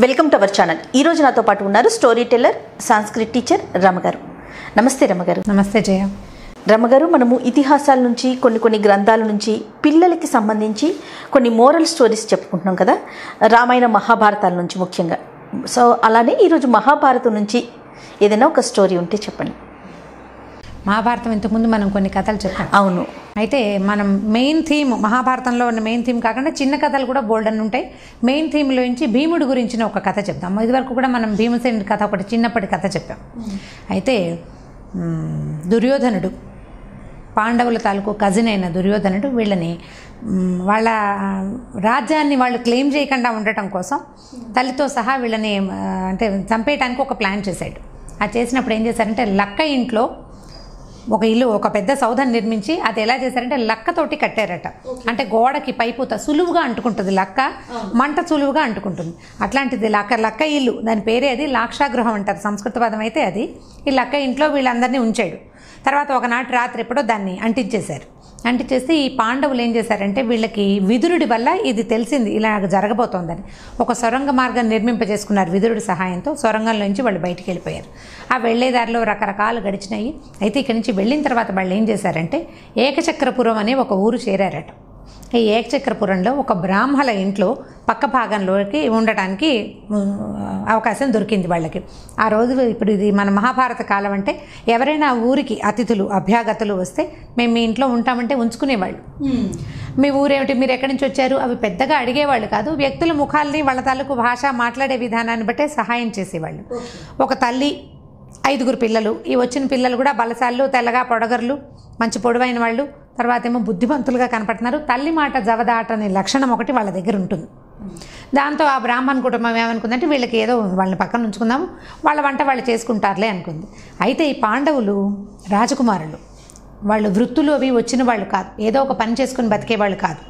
Welcome to our channel. ఈ రోజు నాతో పాటు ఉన్నారు స్టోరీ టెల్లర్, సంస్కృత్ టీచర్ రమగారు. నమస్తే రమగారు. నమస్తే జయ. రమగారు, మనము ఇతిహాసాల నుంచి కొన్ని గ్రంథాల నుంచి పిల్లలకి సంబంధించి కొన్ని మోరల్ స్టోరీస్ చెప్పుకుంటున్నాం కదా, రామాయణ మహాభారతాల నుంచి ముఖ్యంగా. సో అలానే ఈరోజు మహాభారతం నుంచి ఏదైనా ఒక స్టోరీ ఉంటే చెప్పండి. మహాభారతం ఇంతకుముందు మనం కొన్ని కథలు చెప్పాం. అవును. అయితే మనం మెయిన్ థీమ్, మహాభారతంలో ఉన్న మెయిన్ థీమ్ కాకుండా చిన్న కథలు కూడా బోల్డన్ ఉంటాయి. మెయిన్ థీమ్లో నుంచి భీముడి గురించిన ఒక కథ చెప్తాం. ఇదివరకు కూడా మనం భీమసేనుడి కథ ఒకటి చిన్నప్పటి కథ చెప్పాం. అయితే దుర్యోధనుడు, పాండవుల తాలూకు కజిన్ అయిన దుర్యోధనుడు వీళ్ళని వాళ్ళ రాజ్యాన్ని వాళ్ళు క్లెయిమ్ చేయకుండా ఉండటం కోసం తల్లితో సహా వీళ్ళని అంటే చంపేయడానికి ఒక ప్లాన్ చేశాడు. అది చేసినప్పుడు ఏం చేశారంటే లక్క ఇంట్లో ఒక ఇల్లు, ఒక పెద్ద సౌధం నిర్మించి అది ఎలా చేశారంటే లక్కతోటి కట్టారట. అంటే గోడకి పైపుత సులువుగా అంటుకుంటుంది, లక్క మంట సులువుగా అంటుకుంటుంది. అట్లాంటిది లక్క ఇల్లు, దాని పేరే అది లాక్షాగృహం అంటారు సంస్కృత పదం. అయితే అది ఈ లక్క ఇంట్లో వీళ్ళందరినీ ఉంచాడు. తర్వాత ఒకనాటి రాత్రి ఎప్పుడో దాన్ని అంటించేశారు. అంటించేస్తే ఈ పాండవులు ఏం చేశారంటే వీళ్ళకి విదురుడి వల్ల ఇది తెలిసింది, ఇలా జరగబోతోందని ఒక సొరంగ మార్గం నిర్మింపజేసుకున్నారు. విదురుడి సహాయంతో సొరంగంలోంచి వాళ్ళు బయటికి వెళ్ళిపోయారు. ఆ వెళ్లేదారిలో రకరకాలు గడిచినాయి. అయితే ఇక్కడి నుంచి వెళ్ళిన తర్వాత వాళ్ళు ఏం చేశారంటే ఏకచక్రపురం అనే ఒక ఊరు చేరారట. ఈ ఏకచక్రపురంలో ఒక బ్రాహ్మణ ఇంట్లో పక్క భాగంలోకి ఉండటానికి అవకాశం దొరికింది వాళ్ళకి. ఆ రోజు ఇప్పుడు ఇది మన మహాభారత కాలం అంటే ఎవరైనా ఊరికి అతిథులు అభ్యాగతులు వస్తే మేము మీ ఇంట్లో ఉంటామంటే ఉంచుకునేవాళ్ళు. మీ ఊరేమిటి, మీరు ఎక్కడి నుంచి వచ్చారు, అవి పెద్దగా అడిగేవాళ్ళు కాదు. వ్యక్తుల ముఖాలని, వాళ్ళ తాలూకు భాష, మాట్లాడే విధానాన్ని బట్టే సహాయం చేసేవాళ్ళు. ఒక తల్లి, 5 పిల్లలు. ఈ వచ్చిన పిల్లలు కూడా బలశాలు, తెల్లగా పొడగర్లు, మంచి పొడవైన వాళ్ళు, తర్వాత ఏమో బుద్ధిమంతులుగా కనపడుతున్నారు. తల్లి మాట జవదాటనే లక్షణం ఒకటి వాళ్ళ దగ్గర ఉంటుంది. దాంతో ఆ బ్రాహ్మణ కుటుంబం ఏమనుకుందంటే వీళ్ళకి ఏదో వాళ్ళని పక్కన ఉంచుకుందాము, వాళ్ళ వంట వాళ్ళు చేసుకుంటారులే అనుకుంది. అయితే ఈ పాండవులు రాజకుమారులు, వాళ్ళు వృత్తులు అవి వచ్చిన వాళ్ళు కాదు, ఏదో ఒక పని చేసుకుని బతికేవాళ్ళు కాదు.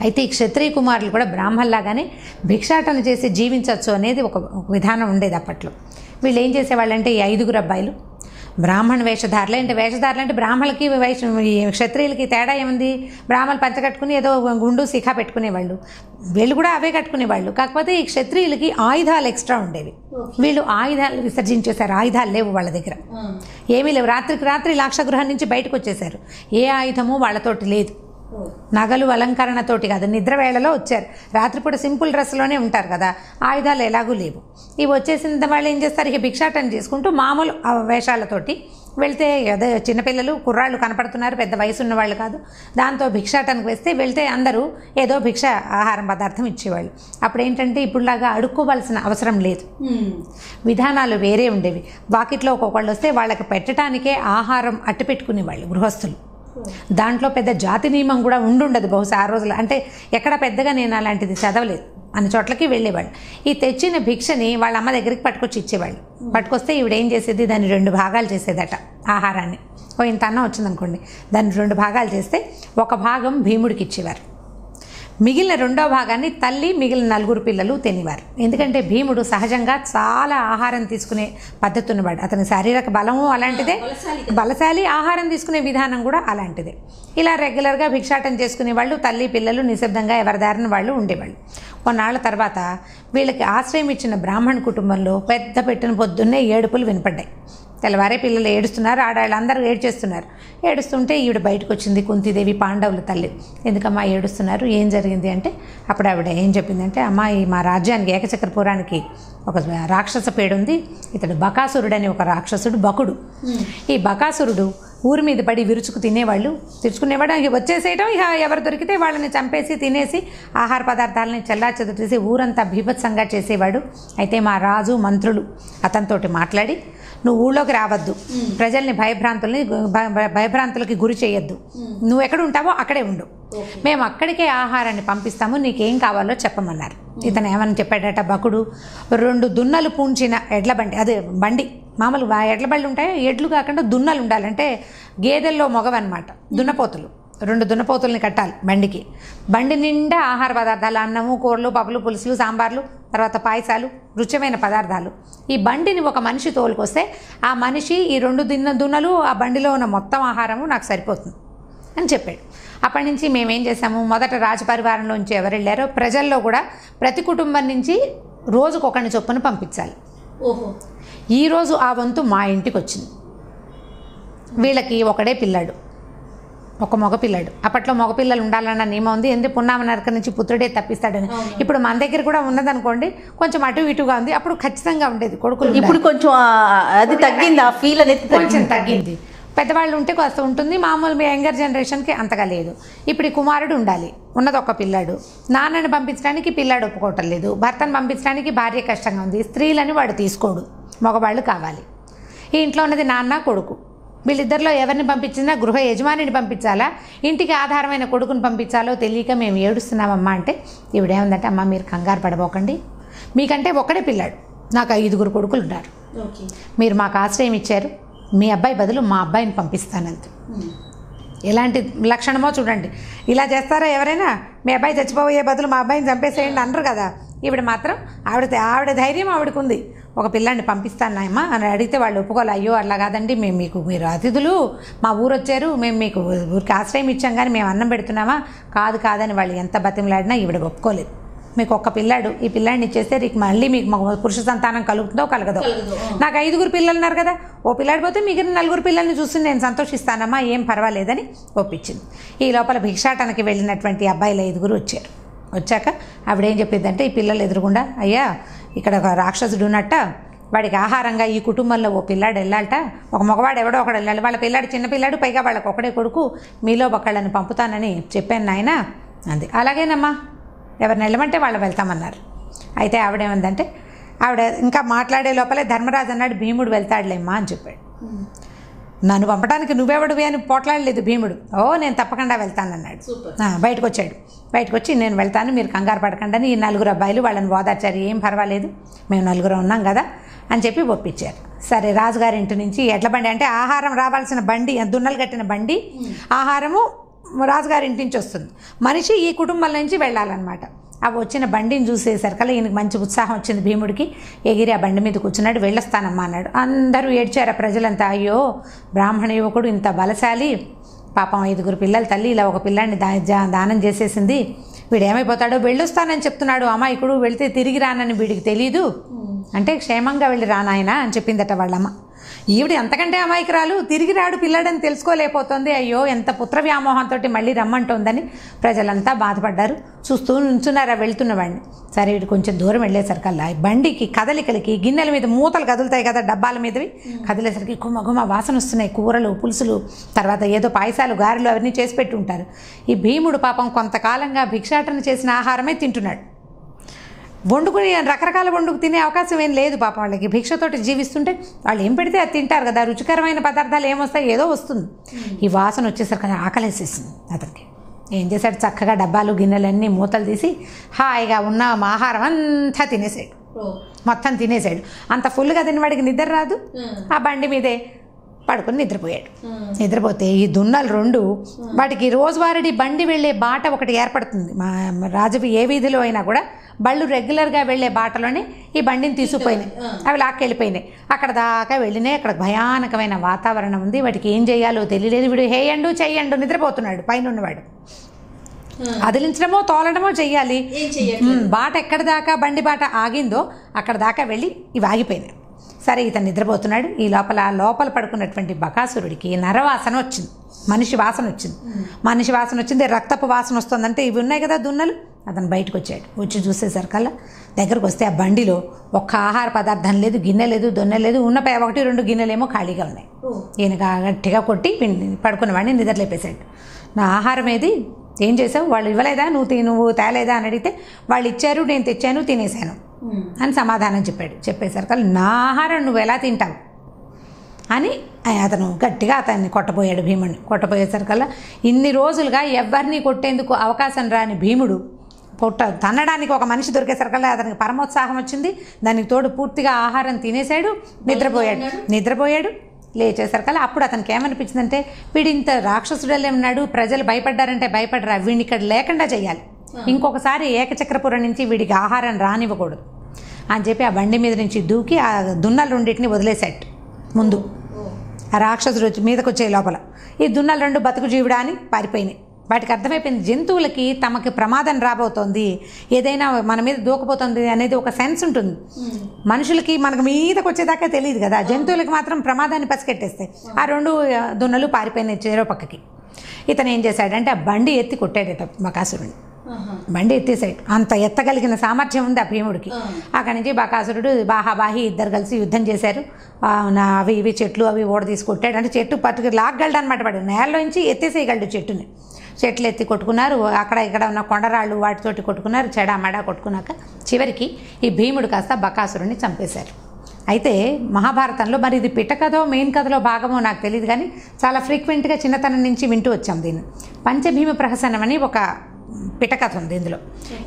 అయితే ఈ క్షత్రియ కుమారులు కూడా బ్రాహ్మణులాగానే భిక్షాటన చేసి జీవించవచ్చు అనేది ఒక విధానం ఉండేది అప్పట్లో. వీళ్ళు ఏం చేసేవాళ్ళంటే ఈ 5 అబ్బాయిలు బ్రాహ్మణ వేషధారులు. అంటే బ్రాహ్మణులకి క్షత్రియులకి తేడా ఏముంది? బ్రాహ్మణులు పంచ కట్టుకుని ఏదో గుండు శిఖ పెట్టుకునేవాళ్ళు, వీళ్ళు కూడా అవే కట్టుకునేవాళ్ళు. కాకపోతే ఈ క్షత్రియులకి ఆయుధాలు ఎక్స్ట్రా ఉండేవి. వీళ్ళు ఆయుధాలు విసర్జించేశారు. ఆయుధాలు లేవు వాళ్ళ దగ్గర, ఏమీ లేవు. రాత్రికి రాత్రి లాక్షగృహం నుంచి బయటకు వచ్చేశారు. ఏ ఆయుధము వాళ్ళతోటి లేదు. నగలు అలంకరణతోటి కాదు, నిద్ర వేళలో వచ్చారు. రాత్రిపూట సింపుల్ డ్రెస్లోనే ఉంటారు కదా, ఆయుధాలు ఎలాగూ లేవు. ఇవి వచ్చేసిన వాళ్ళు ఏం చేస్తారు, ఇక భిక్షాటన చేసుకుంటూ మామూలు వేషాలతోటి వెళ్తే, అదే చిన్నపిల్లలు కుర్రాళ్ళు కనపడుతున్నారు, పెద్ద వయసు ఉన్న వాళ్ళు కాదు. దాంతో భిక్షాటనకు వేస్తే వెళ్తే అందరూ ఏదో భిక్ష ఆహారం పదార్థం ఇచ్చేవాళ్ళు. అప్పుడు ఏంటంటే ఇప్పుడులాగా అడుక్కోవాల్సిన అవసరం లేదు, విధానాలు వేరే ఉండేవి. వాకిట్లో ఒక్కొక్కళ్ళు వస్తే వాళ్ళకి పెట్టడానికే ఆహారం అట్టు పెట్టుకునేవాళ్ళు గృహస్థులు. దాంట్లో పెద్ద జాతి నియమం కూడా ఉండుండదు బహుశా ఆ రోజులు. అంటే ఎక్కడ పెద్దగా నేను అలాంటిది చదవలేదు. అన్ని చోట్లకి వెళ్ళేవాళ్ళు. ఈ తెచ్చిన భిక్షని వాళ్ళ అమ్మ దగ్గరికి పట్టుకొచ్చి ఇచ్చేవాళ్ళు. పట్టుకొస్తే ఈవిడ ఏం చేసేది, దాన్ని 2 భాగాలు చేసేదట. ఆహారాన్ని ఇంత అన్నం వచ్చిందనుకోండి, దాన్ని 2 భాగాలు చేస్తే ఒక భాగం భీముడికి ఇచ్చేవారు, మిగిలిన 2వ భాగాన్ని తల్లి, మిగిలిన 4 పిల్లలు తినేవారు. ఎందుకంటే భీముడు సహజంగా చాలా ఆహారం తీసుకునే పద్ధతి ఉన్నవాడు. అతని శారీరక బలము అలాంటిదే, బలశాలి, ఆహారం తీసుకునే విధానం కూడా అలాంటిదే. ఇలా రెగ్యులర్గా భిక్షాటన చేసుకునే వాళ్ళు, తల్లి పిల్లలు నిశ్శబ్దంగా ఎవరి దారిన వాళ్ళు ఉండేవాళ్ళు. కొన్నాళ్ల తర్వాత వీళ్ళకి ఆశ్రయం ఇచ్చిన బ్రాహ్మణ కుటుంబంలో పెద్ద పెట్టిన పొద్దున్నే ఏడుపులు వినపడ్డాయి. తెల్లవారే పిల్లలు ఏడుస్తున్నారు, ఆడవాళ్ళందరూ ఏడ్చేస్తున్నారు. ఏడుస్తుంటే ఈవిడ బయటకు వచ్చింది, కుంతీదేవి, పాండవుల తల్లి. ఎందుకమ్మా ఏడుస్తున్నారు, ఏం జరిగింది అంటే అప్పుడు ఆవిడ ఏం చెప్పిందంటే, అమ్మా ఈ మా రాజ్యానికి ఏకచక్రపురానికి ఒక రాక్షస పేడు ఉంది. ఇతడు బకాసురుడు అని ఒక రాక్షసుడు, బకుడు. ఈ బకాసురుడు ఊరి మీద పడి విరుచుకు తినేవాళ్ళు, తెచ్చుకునేవాడు. వచ్చేసేయటం, ఇక ఎవరు దొరికితే వాళ్ళని చంపేసి తినేసి ఆహార పదార్థాలని చెల్లాచెదురు ఊరంతా బీభత్సంగా చేసేవాడు. అయితే మా రాజు మంత్రులు అతనితోటి మాట్లాడి, నువ్వు ఊళ్ళోకి రావద్దు, ప్రజల్ని భయభ్రాంతులకి గురి చేయొద్దు, నువ్వు ఎక్కడ ఉంటావో అక్కడే ఉండు, మేము అక్కడికే ఆహారాన్ని పంపిస్తాము, నీకేం కావాలో చెప్పమన్నారు. ఇతను ఏమని చెప్పాడట బకుడు, 2 దున్నలు పూంచిన ఎడ్ల బండి, అదే బండి, మామూలు ఎడ్ల బళ్ళు ఉంటాయి, ఎడ్లు కాకుండా దున్నలు ఉండాలంటే గేదెల్లో మొగవన్నమాట, దున్నపోతులు. 2 దున్నపోతుల్ని కట్టాలి బండికి. బండి నిండా ఆహార పదార్థాలు, అన్నము, కూరలు, పప్పులు, పులుసులు, సాంబార్లు, తర్వాత పాయసాలు, రుచిమైన పదార్థాలు. ఈ బండిని ఒక మనిషి తోలుకొస్తే ఆ మనిషి ఈ 2 దున్నలు, ఆ బండిలో ఉన్న మొత్తం ఆహారము నాకు సరిపోతుంది అని చెప్పాడు. అప్పటి నుంచి మేమేం చేసాము, మొదట రాజపరివారంలోంచి ఎవరు వెళ్ళారో ప్రజల్లో కూడా ప్రతి కుటుంబం నుంచి రోజుకు ఒకరిని చొప్పున పంపించాలి. ఓహో. ఈరోజు ఆ వంతు మా ఇంటికి వచ్చింది. వీళ్ళకి ఒకడే పిల్లాడు, ఒక మగ పిల్లాడు. అప్పట్లో మగపిల్లలు ఉండాలన్న నియమం ఉంది. ఎందుకు పున్నామ నరక నుంచి పుత్రుడే తప్పిస్తాడని. ఇప్పుడు మన దగ్గర కూడా ఉన్నదనుకోండి, కొంచెం అటు ఇటుగా ఉంది. అప్పుడు ఖచ్చితంగా ఉండేది కొడుకులు. ఇప్పుడు కొంచెం అది తగ్గింది, ఆ ఫీల్ అనేది కొంచెం తగ్గింది. పెద్దవాళ్ళు ఉంటే కాస్త ఉంటుంది, మామూలు యంగర్ జనరేషన్కి అంతగా లేదు. ఇప్పుడు ఈ కుమారుడు ఉండాలి, ఉన్నది ఒక పిల్లాడు. నాన్నని పంపించడానికి పిల్లాడు ఒప్పుకోవటం లేదు, భర్తను పంపించడానికి భార్య కష్టంగా ఉంది. స్త్రీలని వాడు తీసుకోడు, మగవాళ్ళు కావాలి. ఈ ఇంట్లో ఉన్నది నాన్న కొడుకు. వీళ్ళిద్దరిలో ఎవరిని పంపించినా గృహ యజమానిని పంపించాలా, ఇంటికి ఆధారమైన కొడుకుని పంపించాలో తెలియక మేము ఏడుస్తున్నామమ్మా అంటే ఈవిడేముందంటే, అమ్మ మీరు కంగారు పడబోకండి, మీకంటే ఒక్కడే పిల్లాడు, నాకు 5 కొడుకులు ఉన్నారు, మీరు మాకు ఆశ్రయం ఇచ్చారు, మీ అబ్బాయి బదులు మా అబ్బాయిని పంపిస్తానంత. ఎలాంటి లక్షణమో చూడండి. ఇలా చేస్తారా ఎవరైనా? మీ అబ్బాయి చచ్చిపోయే బదులు మా అబ్బాయిని చంపేసేయండి అనరు కదా. ఈవిడ మాత్రం ఆవిడ ధైర్యం ఆవిడకు ఉంది. ఒక పిల్లాన్ని పంపిస్తాను నాయమ్మ అని అడిగితే వాళ్ళు ఒప్పుకోవాలి. అయ్యో అట్లా కాదండి, మీరు అతిథులు, మా ఊరు వచ్చారు, మేము మీకు ఊరికి ఆశ్రయం ఇచ్చాం కానీ మేము అన్నం పెడుతున్నామా? కాదని వాళ్ళు ఎంత బతిమలాడినా ఈవిడ ఒప్పుకోలేదు. మీకు ఒక్క పిల్లాడు, ఈ పిల్లాడిని ఇచ్చేస్తే మళ్ళీ మీకు పురుష సంతానం కలుగుతుందో కలగదో. నాకు 5 పిల్లలు ఉన్నారు కదా, ఓ పిల్లాడి పోతే మిగిలిన 4 పిల్లల్ని చూసి నేను సంతోషిస్తానమ్మా, ఏం పర్వాలేదని ఒప్పించింది. ఈ లోపల భిక్షాటనకి వెళ్ళినటువంటి అబ్బాయిలు 5 వచ్చారు. వచ్చాక ఆవిడేం చెప్పిందంటే, ఈ పిల్లలు ఎదురుగుండా, అయ్యా ఇక్కడ ఒక రాక్షసుడు ఉన్నట్ట, వాడికి ఆహారంగా ఈ కుటుంబంలో ఓ పిల్లాడు వెళ్ళాలట, ఒక మగవాడు ఎవడో ఒకడు వెళ్ళాలి, వాళ్ళ పిల్లాడు చిన్న పిల్లాడు, పైగా వాళ్ళకి ఒకడే కొడుకు, మీలో ఒకళ్ళని పంపుతానని చెప్పాను నాయన అంది. అలాగేనమ్మా, ఎవరిని వెళ్ళమంటే వాళ్ళు వెళ్తామన్నారు. అయితే ఆవిడేమందంటే, ఆవిడ ఇంకా మాట్లాడే లోపలే ధర్మరాజు అన్నాడు, భీముడు వెళ్తాడులేమ్మా అని చెప్పాడు. నన్ను పంపడానికి నువ్వెవడివి అని పోట్లాడలేదు భీముడు. నేను తప్పకుండా వెళ్తానన్నాడు. బయటకు వచ్చాడు. బయటకు వచ్చి నేను వెళ్తాను, మీరు కంగారు పడకండి అని ఈ 4 అబ్బాయిలు వాళ్ళని ఓదార్చారు. ఏం పర్వాలేదు, మేము 4 ఉన్నాం కదా అని చెప్పి ఒప్పించారు. సరే, రాజుగారి ఇంటి నుంచి ఎడ్ల బండి, అంటే ఆహారం రావాల్సిన బండి, దున్నలు కట్టిన బండి, ఆహారము రాజుగారి ఇంటి నుంచి వస్తుంది. మనిషి ఈ కుటుంబం నుంచి వెళ్ళాలన్నమాట. అవి వచ్చిన బండిని చూసేసరికల్లా ఈయనకి మంచి ఉత్సాహం వచ్చింది. భీముడికి ఎగిరి ఆ బండి మీద కూర్చున్నాడు. వెళ్ళొస్తానమ్మా అన్నాడు. అందరూ ఏడ్చారు ప్రజలంతా. అయ్యో, బ్రాహ్మణ యువకుడు ఇంత బలశాలి, పాపం 5 పిల్లల తల్లి ఇలా ఒక పిల్లాన్ని దానం చేసేసింది, వీడు ఏమైపోతాడో, వెళ్ళొస్తానని చెప్తున్నాడు అమాయకుడు, వెళితే తిరిగి రానని వీడికి తెలీదు అంటే క్షేమంగా వెళ్ళి రానాయన అని చెప్పిందట వాళ్ళమ్మ. ఈవిడ ఎంతకంటే అమాయకురాలు, తిరిగి రాడు పిల్లాడని తెలుసుకోలేకపోతుంది. అయ్యో, ఎంత పుత్ర వ్యామోహంతో మళ్ళీ రమ్మంటోందని ప్రజలంతా బాధపడ్డారు. చూస్తూ నుంచున్నారా వెళ్తున్నవాడిని. సరే, వీడు కొంచెం దూరం వెళ్ళేసరికల్లా బండికి కదలికలకి గిన్నెల మీద మూతలు కదులుతాయి కదా, డబ్బాల మీదవి, కదిలేసరికి గుమ వాసన వస్తున్నాయి. కూరలు, పులుసులు, తర్వాత ఏదో పాయసాలు, గారెలు అవన్నీ చేసి పెట్టి ఉంటారు. ఈ భీముడు పాపం కొంతకాలంగా భిక్షాటన చేసిన ఆహారమే తింటున్నాడు. వండుకుని రకరకాల వండుకు తినే అవకాశం ఏం లేదు పాపం వాళ్ళకి. భిక్షతోటి జీవిస్తుంటే వాళ్ళు ఏం పెడితే అది తింటారు కదా, రుచికరమైన పదార్థాలు ఏమొస్తాయి, ఏదో వస్తుంది. ఈ వాసన వచ్చేసరికి ఆకలేసేసింది అతనికి. ఏం చేశాడు, చక్కగా డబ్బాలు గిన్నెలన్నీ మూతలు తీసి హాయిగా ఉన్న ఆహారం అంతా తినేసాడు. మొత్తం తినేసాడు. అంత ఫుల్గా తినవాడికి నిద్ర రాదు. ఆ బండి మీదే పడుకుని నిద్రపోయాడు. నిద్రపోతే ఈ దున్నలు 2 వాటికి రోజువారీ బండి వెళ్ళే బాట ఒకటి ఏర్పడుతుంది. మా రాజవి ఏ వీధిలో అయినా కూడా బళ్ళు రెగ్యులర్గా వెళ్ళే బాటలోనే ఈ బండిని తీసుకుపోయినాయి. అవి లాక్కెళ్ళిపోయినాయి. అక్కడ దాకా వెళ్ళినాయి. అక్కడ భయానకమైన వాతావరణం ఉంది. వాటికి ఏం చేయాలో తెలియలేదు. వీడు హేయండు చెయ్యండు నిద్రపోతున్నాడు. పైన ఉన్నవాడు అదిలించడమో తోలడమో చెయ్యాలి. బాట ఎక్కడి దాకా బండి బాట ఆగిందో అక్కడ దాకా వెళ్ళి ఇవి ఆగిపోయినాయి. సరే, ఇతను నిద్రపోతున్నాడు. ఈ లోపల పడుకున్నటువంటి బకాసురుడికి నరవాసన వచ్చింది, మనిషి వాసన వచ్చింది. రక్తపు వాసన వస్తుందంటే ఇవి ఉన్నాయి కదా దున్నలు. అతను బయటకు వచ్చాడు. వచ్చి చూసేసరికల్లా దగ్గరకు వస్తే ఆ బండిలో ఒక్క ఆహార పదార్థం లేదు, గిన్నె లేదు, దొన్నె లేదు. ఉన్న 1-2 గిన్నెలేమో ఖాళీగా ఉన్నాయి. ఈయన గట్టిగా కొట్టి పడుకున్నవాడిని నిద్రలేపేశాడు. నా ఆహారం ఏది, ఏం చేసావు, వాళ్ళు ఇవ్వలేదా, నువ్వు తేలేదా అని అడిగితే వాళ్ళు ఇచ్చారు, నేను తెచ్చాను, తినేశాను అని సమాధానం చెప్పాడు. చెప్పేసరికల్లా నా ఆహారం నువ్వు ఎలా తింటావు అని అతను గట్టిగా అతన్ని కొట్టబోయాడు. భీముడిని కొట్టబోయేసరికల్లా ఇన్ని రోజులుగా ఎవరిని కొట్టేందుకు అవకాశం రాని భీముడు తన్నడానికి ఒక మనిషి దొరికేసరికల్లా అతనికి పరమోత్సాహం వచ్చింది. దానికి తోడు పూర్తిగా ఆహారం తినేశాడు. నిద్రపోయాడు. లేచేసరికల్లా అప్పుడు అతనికి ఏమనిపించిందంటే, వీడు ఇంత రాక్షసుడల్లే ఉన్నాడు, ప్రజలు భయపడ్డారంటే భయపడరా, వీడిని ఇక్కడ లేకుండా చేయాలి, ఇంకొకసారి ఏకచక్రపురం నుంచి వీడికి ఆహారం రానివ్వకూడదు అని చెప్పి ఆ బండి మీద నుంచి దూకి ఆ దున్నలు 2 వదిలేశాడు. ముందు ఆ రాక్షసుడు మీదకి వచ్చే లోపల ఈ దున్నలు 2 బతుకు జీవుడా అని పారిపోయినాయి. వాటికి అర్థమైపోయింది జంతువులకి తమకి ప్రమాదం రాబోతోంది, ఏదైనా మన మీద దూకపోతుంది అనేది ఒక సెన్స్ ఉంటుంది. మనుషులకి మనకు మీదకి వచ్చేదాకా తెలియదు కదా, జంతువులకి మాత్రం ప్రమాదాన్ని పసిగట్టేస్తాయి. ఆ 2 దున్నలు పారిపోయినాయి చెరో పక్కకి. ఇతను ఏం చేశాడంటే ఆ బండి ఎత్తి కొట్టాడట బకాసురుడిని. బండి ఎత్తేసాడు. అంత ఎత్తగలిగిన సామర్థ్యం ఉంది ఆ భీముడికి. అక్కడి నుంచి బకాసురుడు బాహాబాహి ఇద్దరు కలిసి యుద్ధం చేశారు. అవి ఇవి చెట్లు అవి ఓడ తీసి కొట్టాడు. అంటే చెట్టు పట్టుకు లాగగలడు అనమాట. వాడు నేలలోంచి ఎత్తేసేయగలడు చెట్టుని. చెట్లు ఎత్తి కొట్టుకున్నారు, అక్కడ ఇక్కడ ఉన్న కొండరాళ్ళు వాటితోటి కొట్టుకున్నారు, చెడామడా కొట్టుకున్నాక చివరికి ఈ భీముడు కాస్త బకాసురుడిని చంపేశారు. అయితే మహాభారతంలో మరి ఇది పిట్టకథో మెయిన్ కథలో భాగమో నాకు తెలియదు, కానీ చాలా ఫ్రీక్వెంట్గా చిన్నతనం నుంచి వింటూ వచ్చాం దీన్ని. పంచభీమ ప్రహసనం అని ఒక పిట్టకథ ఉంది. ఇందులో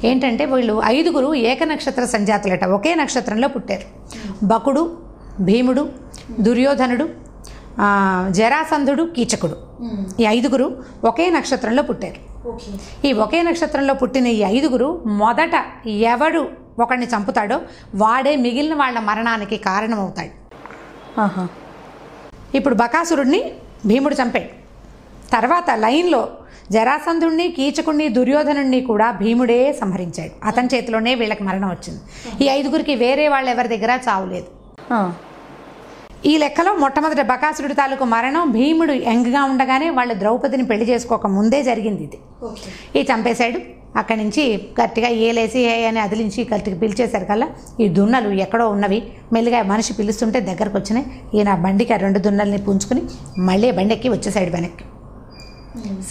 ఏంటంటే వీళ్ళు 5గురు ఏకనక్షత్ర సంజాతులట, ఒకే నక్షత్రంలో పుట్టారు. బకుడు, భీముడు, దుర్యోధనుడు, జరాసంధుడు, కీచకుడు, ఈ 5గురు ఒకే నక్షత్రంలో పుట్టారు. ఈ ఒకే నక్షత్రంలో పుట్టిన ఈ 5గురు మొదట ఎవడు ఒకడిని చంపుతాడో వాడే మిగిలిన వాళ్ళ మరణానికి కారణమవుతాడు. ఇప్పుడు బకాసురుడిని భీముడు చంపాడు. తర్వాత లైన్లో జరాసంధుడిని, కీచకుడిని, దుర్యోధనుడిని కూడా భీముడే సంహరించాడు. అతని చేతిలోనే వీళ్ళకి మరణం వచ్చింది. ఈ 5గురికి వేరే వాళ్ళు ఎవరి దగ్గర చావులేదు. ఈ లెక్కలో మొట్టమొదటి బకాసురుడి తాలూకు మరణం భీముడు యంగ్గా ఉండగానే వాళ్ళు ద్రౌపదిని పెళ్లి చేసుకోక ముందే జరిగింది. ఇది చంపేశాడు. అక్కడి నుంచి గట్టిగా ఏలేసి అని అదిలించి గట్టిగా పిలిచేశారు కల్లా ఈ దున్నలు ఎక్కడో ఉన్నవి మెల్లిగా మనిషి పిలుస్తుంటే దగ్గరకు వచ్చినాయి. ఈయన బండికి ఆ 2 దున్నల్ని పుంజుకుని మళ్ళీ బండి ఎక్కి వచ్చేసాడు వెనక్కి.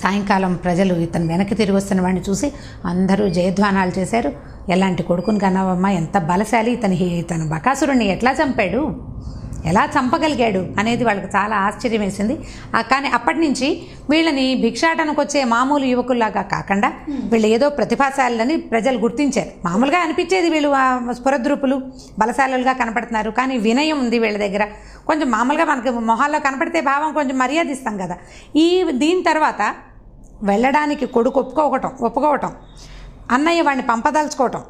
సాయంకాలం ప్రజలు ఇతను వెనక్కి తిరిగి వస్తున్న వాడిని చూసి అందరూ జయధ్వానాలు చేశారు. ఎలాంటి కొడుకుని కన్నావమ్మా, ఎంత బలశాలి, ఇతను బకాసురుణ్ణి ఎట్లా చంపాడు, ఎలా చంపగలిగాడు అనేది వాళ్ళకి చాలా ఆశ్చర్యం వేసింది. కానీ అప్పటి నుంచి వీళ్ళని భిక్షాటనకు వచ్చే మామూలు యువకుల్లాగా కాకుండా వీళ్ళు ఏదో ప్రతిభాశాలని ప్రజలు గుర్తించారు. మామూలుగా అనిపించేది వీళ్ళు స్ఫురద్రూపులు బలశాలులుగా కనపడుతున్నారు, కానీ వినయం ఉంది వీళ్ళ దగ్గర. కొంచెం మామూలుగా మనకి మొహాల్లో కనపడితే భావం కొంచెం మర్యాద ఇస్తాం కదా. దీని తర్వాత వెళ్ళడానికి కొడుకు ఒప్పుకోవటం, అన్నయ్య వాడిని పంపదలుచుకోవటం,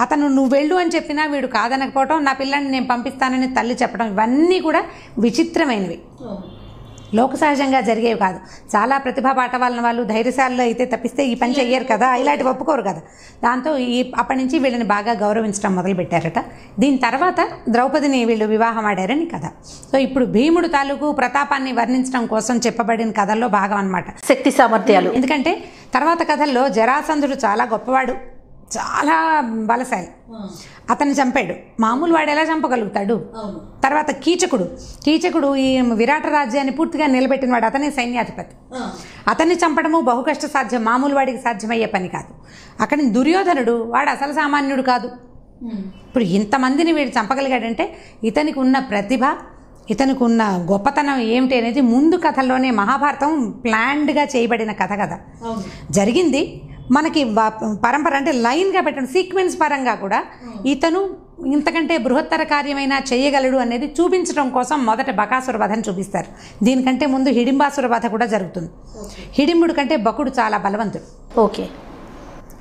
అతను నువ్వు వెళ్ళు అని చెప్పినా వీడు కాదనకపోవటం, నా పిల్లని నేను పంపిస్తానని తల్లి చెప్పడం, ఇవన్నీ కూడా విచిత్రమైనవి, లోక సహజంగా జరిగేవి కాదు. చాలా ప్రతిభా పాఠవాళ్ళ వాళ్ళు ధైర్యశాలలో అయితే తప్పిస్తే ఈ పని చెయ్యరు కదా, ఇలాంటివి ఒప్పుకోరు కదా. దాంతో అప్పటి నుంచి వీళ్ళని బాగా గౌరవించడం మొదలుపెట్టారట. దీని తర్వాత ద్రౌపదిని వీళ్ళు వివాహం ఆడారని కథ. సో ఇప్పుడు భీముడు తాలూకు ప్రతాపాన్ని వర్ణించడం కోసం చెప్పబడిన కథల్లో భాగం అన్నమాట శక్తి సామర్థ్యాలు. ఎందుకంటే తర్వాత కథల్లో జరాసంధుడు చాలా గొప్పవాడు, చాలా బలశాలి, అతన్ని చంపాడు. మామూలు వాడు ఎలా చంపగలుగుతాడు? తర్వాత కీచకుడు ఈ విరాట రాజ్యాన్ని పూర్తిగా నిలబెట్టినవాడు, అతనే సైన్యాధిపతి. అతన్ని చంపడము బహు కష్ట సాధ్యం, మామూలు వాడికి సాధ్యమయ్యే పని కాదు. అక్కడి దుర్యోధనుడు వాడు అసలు సామాన్యుడు కాదు. ఇప్పుడు ఇంతమందిని వీడు చంపగలిగాడంటే ఇతనికి ఉన్న ప్రతిభ, ఇతనికి ఉన్న గొప్పతనం ఏమిటి అనేది ముందు కథల్లోనే మహాభారతం ప్లాన్డ్గా చేయబడిన కథ కదా. జరిగింది మనకి పరంపర అంటే లైన్గా పెట్టండి, సీక్వెన్స్ పరంగా కూడా ఇతను ఇంతకంటే బృహత్తర కార్యమైనా చేయగలడు అనేది చూపించడం కోసం మొదట బకాసుర వధను చూపిస్తారు. దీనికంటే ముందు హిడింబాసుర వధ కూడా జరుగుతుంది. హిడింబుడు కంటే బకుడు చాలా బలవంతుడు. ఓకే,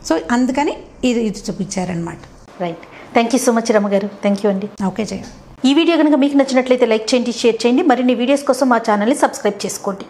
సో అందుకని ఇది చూపించారనమాట. Right, thank you so much రమ్మగారు. థ్యాంక్ యూ అండి. ఓకే జయ. ఈ వీడియో కనుక మీకు నచ్చినట్లయితే లైక్ చేయండి, షేర్ చేయండి. మరిన్ని వీడియోస్ కోసం మా ఛానల్ని సబ్స్క్రైబ్ చేసుకోండి.